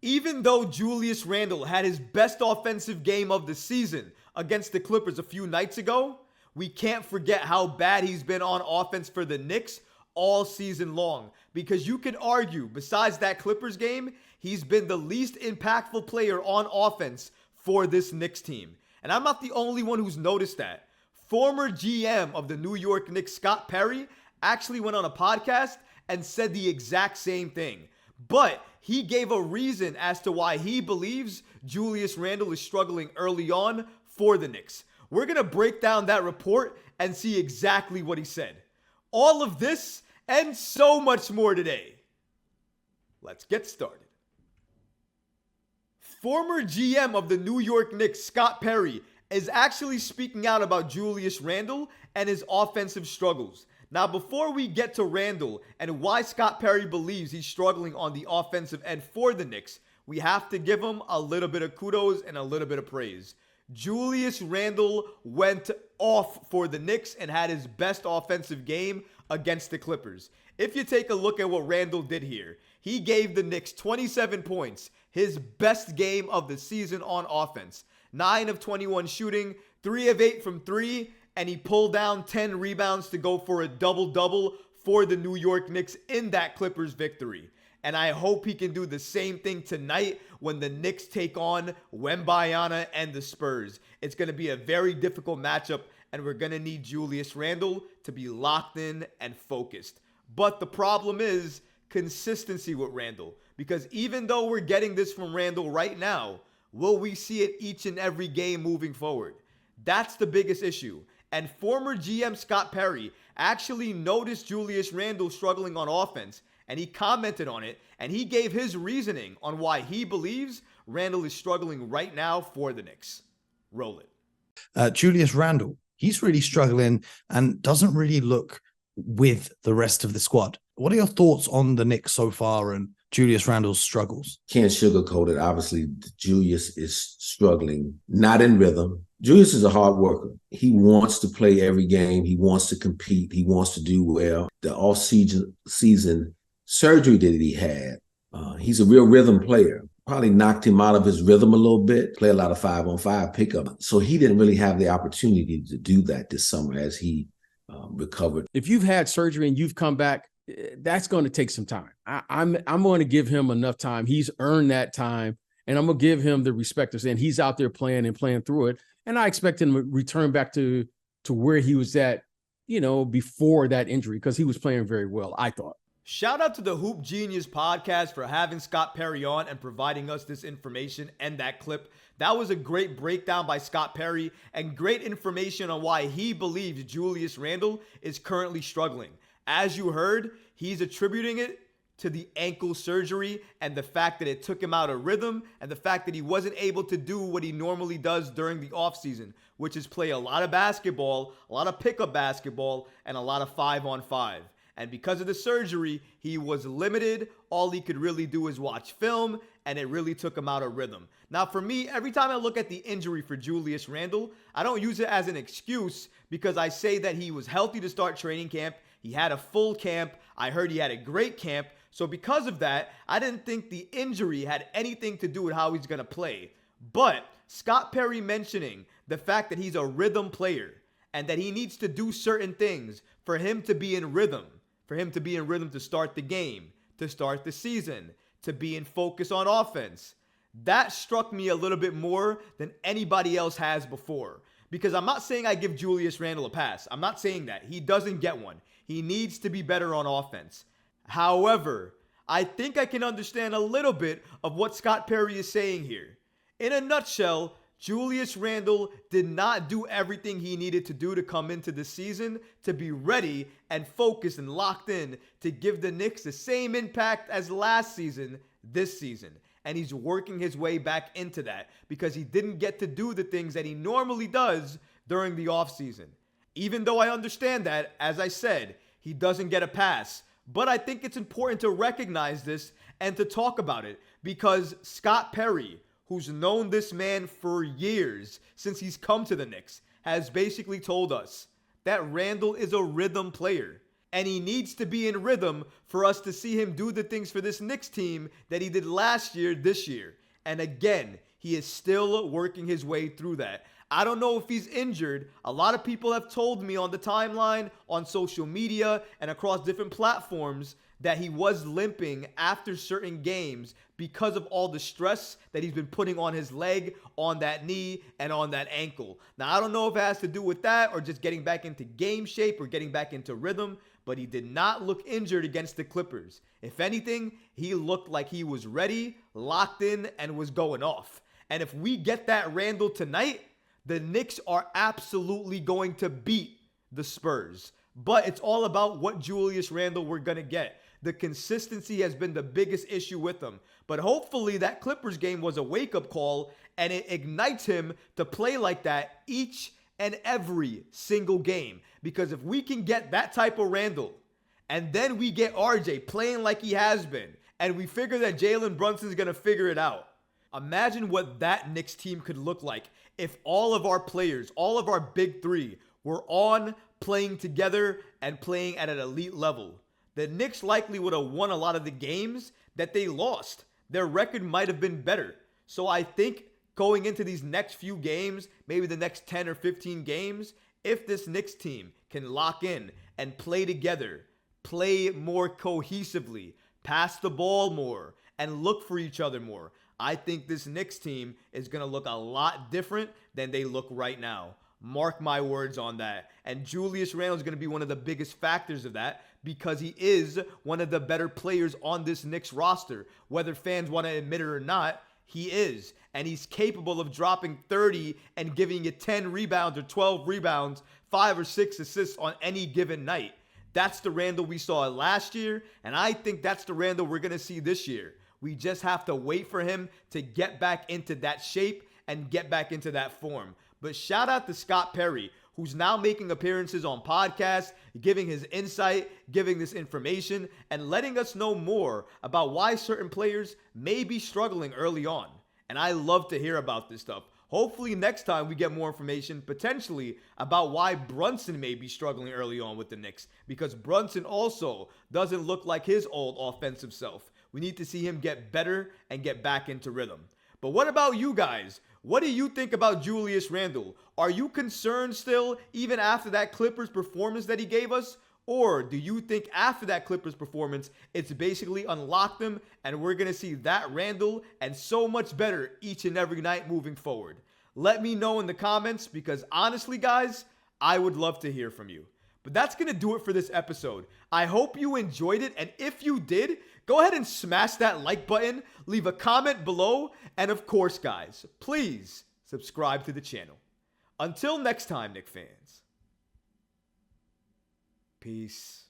Even though Julius Randle had his best offensive game of the season against the Clippers a few nights ago, we can't forget how bad he's been on offense for the Knicks all season long. Because you could argue, besides that Clippers game, he's been the least impactful player on offense for this Knicks team. And I'm not the only one who's noticed that. Former GM of the New York Knicks, Scott Perry, actually went on a podcast and said the exact same thing. But he gave a reason as to why he believes Julius Randle is struggling early on for the Knicks. We're going to break down that report and see exactly what he said. All of this and so much more today. Let's get started. Former GM of the New York Knicks, Scott Perry, is actually speaking out about Julius Randle and his offensive struggles. Now, before we get to Randle and why Scott Perry believes he's struggling on the offensive end for the Knicks, we have to give him a little bit of kudos and a little bit of praise. Julius Randle went off for the Knicks and had his best offensive game against the Clippers. If you take a look at what Randle did here, he gave the Knicks 27 points, his best game of the season on offense. 9 of 21 shooting, 3 of 8 from 3, and he pulled down 10 rebounds to go for a double-double for the New York Knicks in that Clippers victory. And I hope he can do the same thing tonight when the Knicks take on Wembanyama and the Spurs. It's going to be a very difficult matchup, and we're going to need Julius Randle to be locked in and focused. But the problem is consistency with Randle, because even though we're getting this from Randle right now, will we see it each and every game moving forward? That's the biggest issue. And former GM Scott Perry actually noticed Julius Randle struggling on offense, and he commented on it, and he gave his reasoning on why he believes Randle is struggling right now for the Knicks. Roll it. Julius Randle, he's really struggling and doesn't really look with the rest of the squad. What are your thoughts on the Knicks so far and Julius Randle's struggles? Can't sugarcoat it. Obviously, Julius is struggling, not in rhythm. Julius is a hard worker. He wants to play every game. He wants to compete. He wants to do well. The off-season surgery that he had, he's a real rhythm player. Probably knocked him out of his rhythm a little bit, play a lot of 5-on-5 pickup. So he didn't really have the opportunity to do that this summer as he recovered. If you've had surgery and you've come back, that's going to take some time. I'm going to give him enough time. He's earned that time, and I'm going to give him the respect of saying he's out there playing through it. And I expect him to return back to where he was at, before that injury, because he was playing very well, I thought. Shout out to the Hoop Genius podcast for having Scott Perry on and providing us this information and that clip. That was a great breakdown by Scott Perry and great information on why he believes Julius Randle is currently struggling. As you heard, he's attributing it to the ankle surgery and the fact that it took him out of rhythm and the fact that he wasn't able to do what he normally does during the offseason, which is play a lot of basketball, a lot of pickup basketball, and a lot of 5-on-5. And because of the surgery, he was limited. All he could really do is watch film, and it really took him out of rhythm. Now, for me, every time I look at the injury for Julius Randle, I don't use it as an excuse because I say that he was healthy to start training camp. He had a full camp. I heard he had a great camp. So because of that, I didn't think the injury had anything to do with how he's going to play. But Scott Perry mentioning the fact that he's a rhythm player and that he needs to do certain things for him to be in rhythm. For him to be in rhythm to start the game, to start the season, to be in focus on offense. That struck me a little bit more than anybody else has before. Because I'm not saying I give Julius Randle a pass. I'm not saying that. He doesn't get one. He needs to be better on offense. However, I think I can understand a little bit of what Scott Perry is saying here. In a nutshell, Julius Randle did not do everything he needed to do to come into the season to be ready and focused and locked in to give the Knicks the same impact as last season this season. And he's working his way back into that because he didn't get to do the things that he normally does during the offseason. Even though I understand that, as I said, he doesn't get a pass. But I think it's important to recognize this and to talk about it because Scott Perry, who's known this man for years since he's come to the Knicks, has basically told us that Randle is a rhythm player. And he needs to be in rhythm for us to see him do the things for this Knicks team that he did last year, this year. And again, he is still working his way through that. I don't know if he's injured. A lot of people have told me on the timeline, on social media, and across different platforms that he was limping after certain games because of all the stress that he's been putting on his leg, on that knee, and on that ankle. Now, I don't know if it has to do with that or just getting back into game shape or getting back into rhythm, but he did not look injured against the Clippers. If anything, he looked like he was ready, locked in, and was going off. And if we get that Randle tonight, the Knicks are absolutely going to beat the Spurs. But it's all about what Julius Randle we're going to get. The consistency has been the biggest issue with him. But hopefully that Clippers game was a wake-up call and it ignites him to play like that each and every single game. Because if we can get that type of Randle and then we get RJ playing like he has been and we figure that Jalen Brunson's going to figure it out, imagine what that Knicks team could look like if all of our players, all of our big three were on, playing together, and playing at an elite level. The Knicks likely would have won a lot of the games that they lost. Their record might have been better. So I think going into these next few games, maybe the next 10 or 15 games, if this Knicks team can lock in and play together, play more cohesively, pass the ball more, and look for each other more, I think this Knicks team is going to look a lot different than they look right now. Mark my words on that. And Julius Randle is going to be one of the biggest factors of that because he is one of the better players on this Knicks roster. Whether fans want to admit it or not, he is. And he's capable of dropping 30 and giving you 10 rebounds or 12 rebounds, 5 or 6 assists on any given night. That's the Randle we saw last year, and I think that's the Randle we're going to see this year. We just have to wait for him to get back into that shape and get back into that form. But shout out to Scott Perry, who's now making appearances on podcasts, giving his insight, giving this information, and letting us know more about why certain players may be struggling early on. And I love to hear about this stuff. Hopefully next time we get more information, potentially, about why Brunson may be struggling early on with the Knicks. Because Brunson also doesn't look like his old offensive self. We need to see him get better and get back into rhythm. But what about you guys? What do you think about Julius Randle? Are you concerned still, even after that Clippers performance that he gave us? Or do you think after that Clippers performance, it's basically unlocked him and we're going to see that Randle and so much better each and every night moving forward? Let me know in the comments because honestly, guys, I would love to hear from you. But that's going to do it for this episode. I hope you enjoyed it. And if you did, go ahead and smash that like button, leave a comment below. And of course, guys, please subscribe to the channel. Until next time, Knicks fans. Peace.